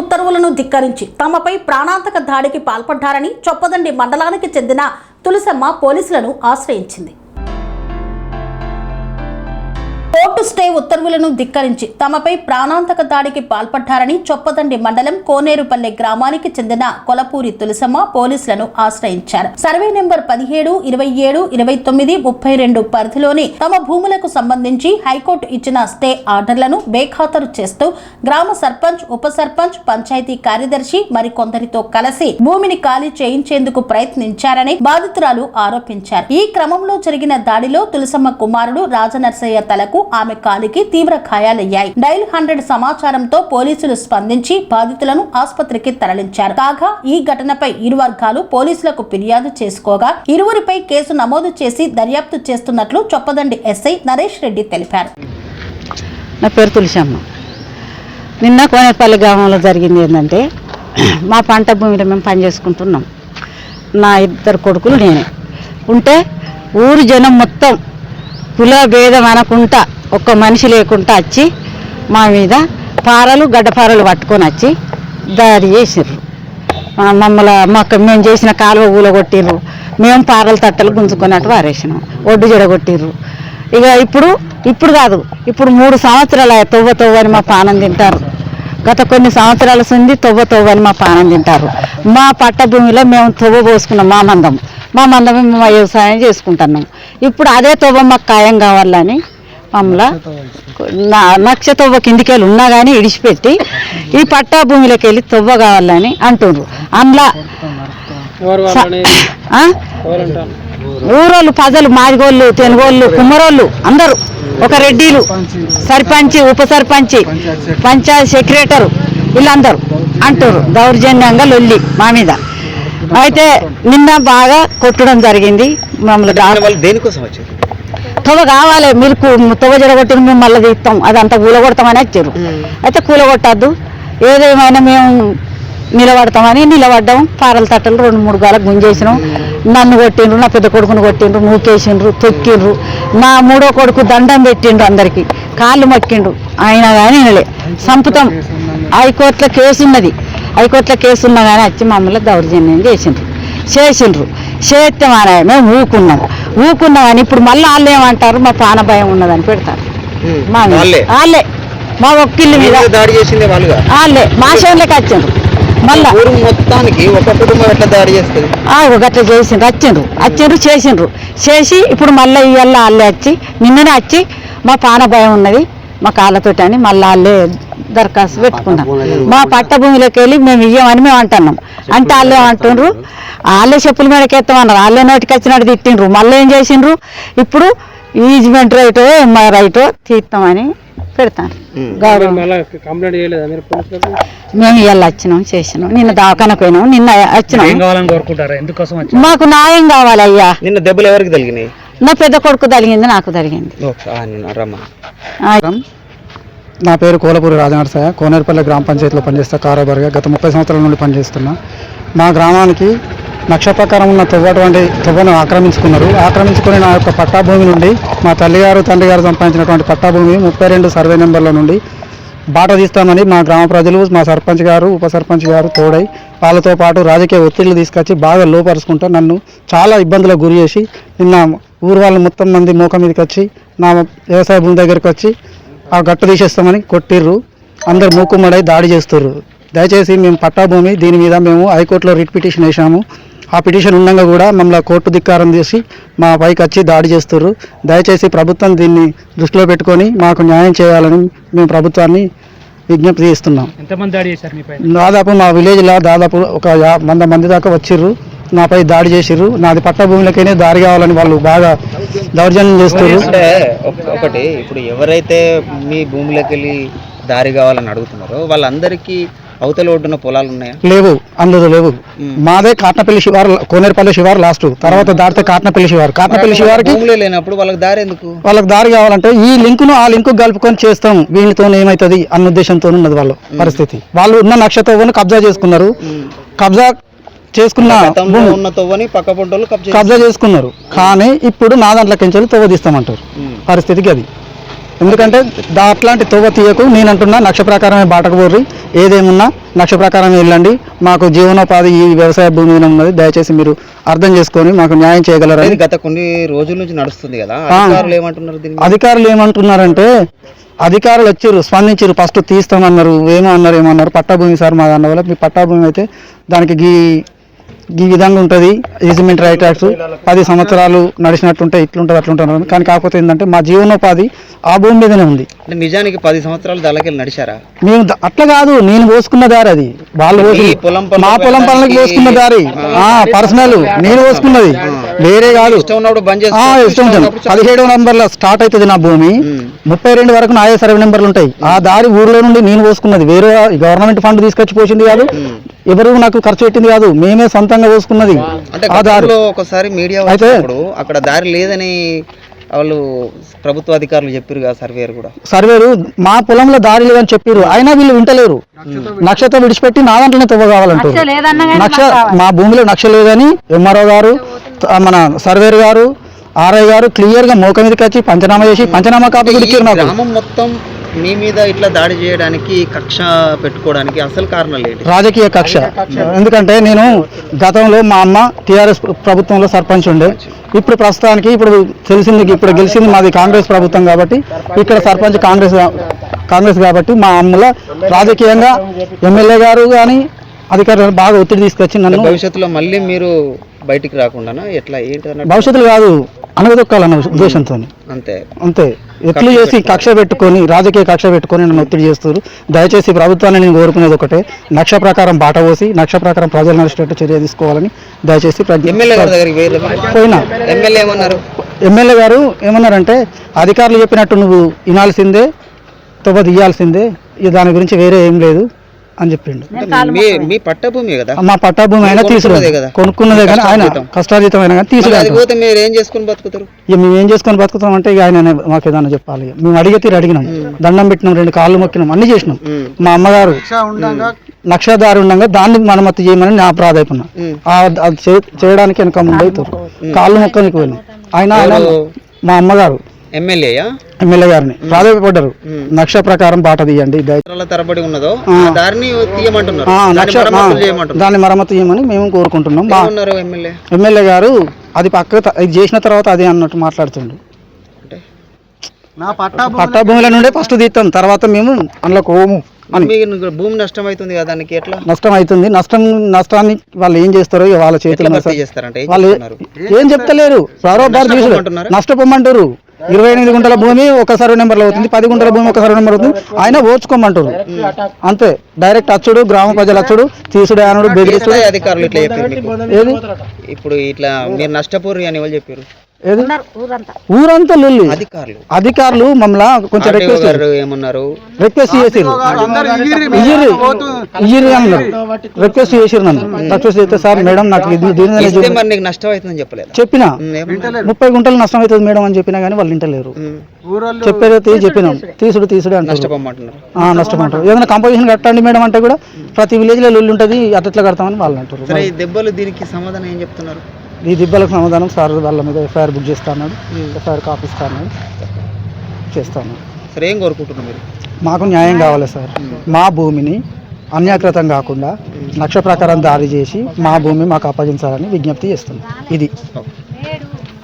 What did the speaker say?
ఉత్తర్వులను ధిక్కరించి తమపై ప్రాణాంతక దాడికి పాల్పడ్డారని చొప్పదండి మండలానికి చెందిన తులసమ్మ పోలీసులను ఆశ్రయించింది. కోర్టు స్టే ఉత్తర్వులను ధిక్కరించి తమపై ప్రాణాంతక దాడికి పాల్పడ్డారని చొప్పదండి మండలం కోనేరుపల్లె గ్రామానికి చెందిన కొలపూరి తులసమ్మ పోలీసులను ఆశ్రయించారు. సర్వే నెంబర్ 17, 27, 29, 32 పరిధిలోని తమ భూములకు సంబంధించి హైకోర్టు ఇచ్చిన స్టే ఆర్డర్లను బేఖాతరు చేస్తూ గ్రామ సర్పంచ్, ఉప సర్పంచ్, పంచాయతీ కార్యదర్శి మరికొందరితో కలిసి భూమిని ఖాళీ చేయించేందుకు ప్రయత్నించారని బాధితురాలు ఆరోపించారు. ఈ క్రమంలో జరిగిన దాడిలో తులసమ్మ కుమారుడు రాజనర్సయ్య తలకు, ఆమె కాలికి తీవ్ర గాయాలయ్యాయి. డైల్ 100 సమాచారంతో పోలీసులు స్పందించి బాధితులను ఆసుపత్రికి తరలించారు. కాగా ఈ ఘటనపై ఇరు వర్గాలు పోలీసులకు ఫిర్యాదు చేసుకోగా ఇరువురిపై కేసు నమోదు చేసి దర్యాప్తు చేస్తున్నట్లు చొప్పదండి ఎస్ఐ నరేష్ రెడ్డి తెలిపారు. నా పేరు తులసమ్మ. నిన్న కోనేరుపల్లి గ్రామంలో జరిగింది ఏంటంటే, మా పంట భూమిలో మేము పనిచేసుకుంటున్నాం. నా 2 కొడుకులు నేనే ఉంటే ఊరు జనం మొత్తం కుల భేదం అనకుండా ఒక్క మనిషి లేకుండా వచ్చి మా మీద పారలు, గడ్డపారలు పట్టుకొని వచ్చి దాడి చేసిర్రు. మేము చేసిన కాలువ ఊలగొట్టిర్రు. మేము పారల తట్టలు గుంజుకున్నట్టు వారేసినాం. ఒడ్డు జడగొట్టిర్రు. ఇక ఇప్పుడు కాదు, ఇప్పుడు 3 సంవత్సరాలు తవ్వ అని మా పానం తింటారు. గత కొన్ని సంవత్సరాల నుండి తవ్వ అని మా పానం తింటారు. మా పట్ట భూమిలో మేము తవ్వ పోసుకున్నాం. మా మందమే మేము వ్యవసాయం చేసుకుంటున్నాం. ఇప్పుడు అదే తవ్వ మాకు ఖాయం కావాలని మమ్మల్ని నక్ష తవ్వ కిందికెళ్ళి ఉన్నా కానీ ఇడిచిపెట్టి ఈ పట్టా భూమిలోకి వెళ్ళి తవ్వ కావాలని అంటున్నారు. అందులో ఊరోళ్ళు, ప్రజలు, మాదిగోళ్ళు, తెనుగోళ్ళు, కుమ్మరోళ్ళు అందరూ, ఒక రెడ్డిలు, సర్పంచి, ఉప సర్పంచి, పంచాయతీ సెక్రటరీ వీళ్ళందరూ అంటారు దౌర్జన్యంగా లొల్లి మా మీద. అయితే నిన్న బాగా కొట్టడం జరిగింది. మమ్మల్ని తవ్వ కావాలి, మీరు తవ్వ జడగొట్టిన మేము మళ్ళీ తీస్తాం, అదంతా కూలగొడతామని వచ్చారు. అయితే కూలగొట్టద్దు, ఏదేమైనా మేము నిలబడ్డాం. పారల తట్టలు 2-3 గాలకు గుంజేసినాం. నన్ను కొట్టిండ్రు, నా పెద్ద కొడుకును కొట్టిండ్రు, నూకేసిండ్రు, తొక్కిండ్రు. నా 3వ కొడుకు దండం పెట్టిండ్రు, అందరికీ కాళ్ళు మొక్కిండ్రు. అయినా కానీ వినలే. సంపుతం హైకోర్టులో కేసు ఉన్నది. హైకోర్టులో కేసు ఉన్నా కానీ వచ్చి మమ్మల్ని దౌర్జన్యం చేసిండ్రు. చేస్తే మేము ఊకున్నాం కానీ ఇప్పుడు మళ్ళీ వాళ్ళు ఏమంటారు, మా ప్రాణ భయం ఉన్నదని పెడతారు. వాళ్ళే మా ఒక్కిళ్ళ మీద వాళ్ళే మా శైలికి వచ్చిండ్రు. మళ్ళీ మొత్తానికి ఒక కుటుంబం ఎట్లా దాడి చేస్తుంది, గట్లా వచ్చిండ్రు చేసి ఇప్పుడు మళ్ళీ ఇవాళ వాళ్ళే వచ్చి నిన్ననే వచ్చి మా ప్రాణ భయం ఉన్నది మా కాళ్ళతోటి అని మళ్ళీ వాళ్ళే దరఖాస్తు పెట్టుకున్నాం. మా పట్ట భూమిలోకి వెళ్ళి మేము ఇయ్యమని మేము అంటున్నాం. అంటే వాళ్ళు ఏమంటుండ్రు, వాళ్ళే చెప్పుల మీదకి ఎత్తామన్నారు. వాళ్ళే నోటికి వచ్చినట్టు తిట్టిండ్రు. మళ్ళీ ఏం చేసిండ్రు, ఇప్పుడు ఈజ్మెంట్ రైటో ఎంఐ రైటో తీస్తామని పెడతాను. మేము ఇవాళ వచ్చినాం, చేసినాం. నిన్న దవాఖానకు పోయినాం, నిన్న వచ్చినాం. మాకు న్యాయం కావాలి అయ్యా. నిన్న దెబ్బలు ఎవరికి తగిలినాయి? నా పెద్ద కొడుకు తగిలింది, నాకు తగిలింది. నా పేరు కోలపూరి రాజనర్సయ్య. కోనేరుపల్లి గ్రామ పంచాయతీలో పనిచేస్తా కారోబార్గా. గత 30 సంవత్సరాల నుండి పనిచేస్తున్నా. మా గ్రామానికి నక్ష ప్రకారం ఉన్న తవ్వను ఆక్రమించుకుని నా యొక్క పట్టా భూమి నుండి మా తల్లిగారు, తండ్రి గారు సంపాదించినటువంటి పట్టా భూమి 32 సర్వే నెంబర్ల నుండి బాట తీస్తామని మా గ్రామ ప్రజలు, మా సర్పంచ్ గారు, ఉప సర్పంచ్ గారు తోడై వాళ్ళతో పాటు రాజకీయ ఒత్తిళ్లు తీసుకొచ్చి బాగా లోపరుచుకుంటూ నన్ను చాలా ఇబ్బందులకు గురి చేసి నిన్న ఊరు వాళ్ళు మొత్తం మంది మోక మీదకి వచ్చి నా వ్యవసాయ భూమి దగ్గరికి వచ్చి ఆ గట్టు తీసేస్తామని కొట్టిర్రు. అందరు మూకుమ్మడై దాడి చేస్తుర్రు. దయచేసి మేము పట్టా భూమి దీని మీద మేము హైకోర్టులో రిట్ పిటిషన్ వేసాము. ఆ పిటిషన్ ఉండగా కూడా మమ్మల్ని కోర్టు ధిక్కారం చేసి మా పైకి వచ్చి దాడి చేస్తుర్రు. దయచేసి ప్రభుత్వం దీన్ని దృష్టిలో పెట్టుకొని మాకు న్యాయం చేయాలని మేము ప్రభుత్వాన్ని విజ్ఞప్తి చేస్తున్నాం. దాదాపు మా విలేజ్లో దాదాపు ఒక 100 మంది దాకా వచ్చిర్రు. నాపై దాడి చేసిర్రు. నాది పట్ట భూమిలోకైనా దారి కావాలని వాళ్ళు బాగా దౌర్జన్యం చేస్తారు. ఒకటి, ఇప్పుడు ఎవరైతే మీ భూమిలోకి వెళ్ళి దారి కావాలని అడుగుతున్నారో వాళ్ళందరికీ అవతల ఒడ్డున పొలాలు ఉన్నాయా? లేవు, అందులో లేవు. మాదే కాట్నపల్లి శివారు, కోనేరుపల్లి శివారు లాస్ట్, తర్వాత దాటితే కాట్నపల్లి శివారుకి లేనప్పుడు వాళ్ళకి దారి ఎందుకు? వాళ్ళకి దారి కావాలంటే ఈ లింకును ఆ లింకు కలుపుకొని చేస్తాం, వీళ్ళతో ఏమవుతుంది అన్న ఉద్దేశంతో ఉన్నది వాళ్ళ పరిస్థితి. వాళ్ళు ఉన్న నక్షత్రాన్ని కబ్జా చేసుకున్నారు. కబ్జా చేసుకున్నారు కానీ ఇప్పుడు నా దాంట్లోకి తవ్వ తీస్తామంటారు. పరిస్థితికి అది. ఎందుకంటే అట్లాంటి తవ్వ తీయకు, నేనంటున్నా నక్ష ప్రకారమే బాటకు పోర్రి, ఏదేమున్నా లక్ష ప్రకారం వెళ్ళండి, మాకు జీవనోపాధి ఈ వ్యవసాయ భూమి మీద ఉన్నది, దయచేసి మీరు అర్థం చేసుకొని మాకు న్యాయం చేయగలరని. ఇది గత కొన్ని రోజుల నుంచి నడుస్తుంది కదా, అధికారులు ఏమంటున్నారు దీని మీద? అధికారులు ఏమంటున్నారంటే, అధికారులు వచ్చారు, స్పందించారు, ఫస్ట్ తీస్తామన్నారు, ఏమన్నారు పట్టాభూమి సార్ మాది అన్న వల్ల, మీ పట్టాభూమి అయితే దానికి ఈ విధంగా ఉంటుంది, ఈజిమెంట్ రైట్ యాక్ట్స్ 10 సంవత్సరాలు నడిచినట్టుంటే ఇట్లుంటుంది అట్లుంటున్నారు. కానీ కాకపోతే ఏంటంటే మా జీవనోపాధి ఆ భూమి మీదనే ఉంది. అంటే నిజానికి 10 సంవత్సరాలు దళకెళ్ళి నడిచారా? మేము అట్లా కాదు, నేను పోసుకున్న దారి అది, వాళ్ళు మా పొలం పనులకు పోసుకున్న దారి, పర్సనల్ నేను పోసుకున్నది, వేరే కాదు. ఇష్టం ఉన్నప్పుడు బంద్ ఇష్టం 17వ నంబర్లో స్టార్ట్ అవుతుంది నా భూమి, 32 వరకు నాయే సర్వే నెంబర్లు ఉంటాయి. ఆ దారి ఊర్లో నుండి నేను పోసుకున్నది, వేరే గవర్నమెంట్ ఫండ్ తీసుకొచ్చి పోసింది కాదు, ఎవరు నాకు ఖర్చు పెట్టింది కాదు, మేమే సొంతంగా పోసుకున్నది. ఆ దారిలో ఒకసారి మీడియా వచ్చినప్పుడు అక్కడ దారి లేదని వాళ్ళు ప్రభుత్వ అధికారులు చెప్పారు కదా, సర్వేరు మా పొలంలో దారి లేదని చెప్పారు, అయినా వీళ్ళు వింటలేరు. నక్షతో విడిచిపెట్టి నా దాంట్లోనే తవ్వ కావాలంటారు. మా భూమిలో నక్ష లేదని ఎంఆర్ఓ గారు, మన సర్వేరు గారు, ఆర్ఐ గారు క్లియర్ గా మోక మీదకి వచ్చి పంచనామా చేసి పంచనామా కాపీ కూడా ఇచ్చారు. నాకు గ్రామం మొత్తం మీ మీద ఇట్లా దాడి చేయడానికి, కక్ష పెట్టుకోవడానికి అసలు కారణాలు ఏంటి? రాజకీయ కక్ష. ఎందుకంటే నేను గతంలో మా అమ్మ టీఆర్ఎస్ ప్రభుత్వంలో సర్పంచ్ ఉండే, ఇప్పుడు ప్రస్తుతానికి ఇప్పుడు గెలిచింది మాది కాంగ్రెస్ ప్రభుత్వం కాబట్టి, ఇక్కడ సర్పంచ్ కాంగ్రెస్ కాబట్టి మా అమ్మల రాజకీయంగా ఎమ్మెల్యే గారు కానీ అధికారులు బాగా ఒత్తిడి తీసుకొచ్చి నన్ను భవిష్యత్తులో మళ్ళీ మీరు బయటికి రాకుండా ఎట్లా ఏంటి? భవిష్యత్తులో కాదు, అనగదొక్కాలన్న ఉద్దేశంతో అంతే ఎట్లు చేసి కక్ష పెట్టుకొని, రాజకీయ కక్ష పెట్టుకొని నన్ను ఒత్తిడి చేస్తారు. దయచేసి ప్రభుత్వాన్ని నేను కోరుకునేది ఒకటే, నక్ష ప్రకారం బాట పోసి నక్ష ప్రకారం ప్రజలు నడిచేటట్టు చర్య తీసుకోవాలని దయచేసి పోయినా. ఎమ్మెల్యే గారు ఏమన్నారంటే, అధికారులు చెప్పినట్టు నువ్వు వినాల్సిందే, తొవ్వ తీయాల్సిందే, దాని గురించి వేరే ఏం లేదు అని చెప్పిండు. మీ పట్టభూమి కదా? మా పట్టాభూమి అయినా తీసుకున్నదే కదా, కొనుక్కున్నదే కానీ ఆయన కష్టార్జితం అయినా కానీ తీసుకుని మీరు ఏం చేసుకుని బతుకుతారు? ఇక మేము ఏం చేసుకొని బతుకుతాం అంటే, ఇక ఆయన మాకు ఏదైనా చెప్పాలి. మేము అడిగినాం, దండం పెట్టినాం, 2 కాళ్ళు మొక్కినాం, అన్ని చేసినాం. మా అమ్మగారు నక్షదారి ఉండగా దాన్ని మరమ్మతు చేయమని నా ప్రాధాన్యత, అది చేయడానికి వెనక ముందు అవుతారు, కాళ్ళు మొక్కనికి పోయినాం. ఆయన మా అమ్మగారు ఎమ్మెల్యే గారిని ప్రాధాన్యపడ్డారు, నక్ష ప్రకారం బాట తీయండి, తరబడి ఉన్నదో దాన్ని దాన్ని మరమ్మతు చేయమని మేము కోరుకుంటున్నాం. ఎమ్మెల్యే గారు అది ఇది చేసిన తర్వాత అదే అన్నట్టు మాట్లాడుతుండ్రు. పట్టాభూముల నుండే ఫస్ట్ తీస్తాం, తర్వాత మేము అందులో కోము అని. భూమి నష్టం అవుతుంది కదా, దానికి ఎట్లా నష్టం అవుతుంది? నష్టాన్ని వాళ్ళు ఏం చేస్తారో వాళ్ళ చేతులు, వాళ్ళు ఏం చెప్తలేరు, బరోబార్ నష్టపోమంటారు. 28 గుంటల భూమి ఒక సర్వే నెంబర్లో అవుతుంది, 10 గుంటల భూమి ఒక సర్వే నెంబర్ అవుతుంది, ఆయన ఓర్చుకోమంటారు అంతే. డైరెక్ట్ అచ్చుడు, గ్రామ ప్రజలు అచ్చుడు, తీసుడు అనుడు, బెదిరిస్తుడు. అధికారులు ఇట్లా ఇప్పుడు ఇట్లా మీరు నష్టపోరు అని ఎవరు చెప్పారు? ఊరంతా లొల్లి. అధికారులు మమ్మల్ని కొంచెం రిక్వెస్ట్ చేసారు, రిక్వెస్ట్ చేసారు నన్ను. రిక్వెస్ట్ చేస్తే, సార్ మేడం నాకు చెప్పిన 30 గుంటలు నష్టం అవుతుంది మేడం అని చెప్పినా కానీ వాళ్ళు వింటలేరు. చెప్పేది చెప్పినాం, తీసుడు అంటే నష్టమంటారు. ఏదైనా కంపోజిషన్ కట్టండి మేడం అంటే కూడా ప్రతి విలేజ్ లో లొల్లి ఉంటుంది, అట్లా కడతామని వాళ్ళు అంటారు. దెబ్బలు దీనికి సమాధానం ఏం చెప్తున్నారు? ఈ దిబ్బలకు సమాధానం, సార్ వాళ్ళ మీద ఎఫ్ఐఆర్ బుక్ చేస్తాను, ఎఫ్ఐఆర్ కాపీ చేస్తాను. సరే, ఏం కోరుకుంటున్నారు మీరు? మాకు న్యాయం కావాలి సార్. మా భూమిని అన్యాకృతం కాకుండా నక్ష ప్రకారం దారి చేసి మా భూమి మాకు అప్పగించాలని విజ్ఞప్తి చేస్తున్నాం. ఇది